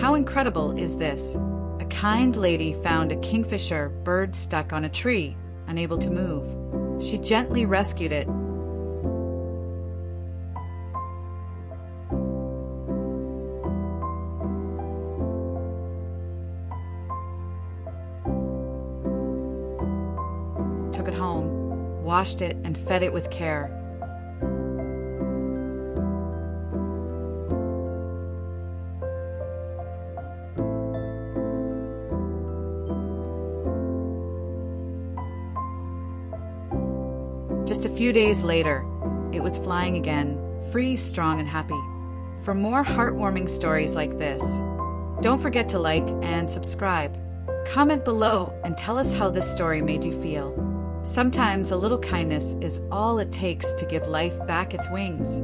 How incredible is this? A kind lady found a kingfisher bird stuck on a tree, unable to move. She gently rescued it. Took it home, washed it, and fed it with care. Just a few days later, it was flying again, free, strong, and happy. For more heartwarming stories like this, don't forget to like and subscribe. Comment below and tell us how this story made you feel. Sometimes a little kindness is all it takes to give life back its wings.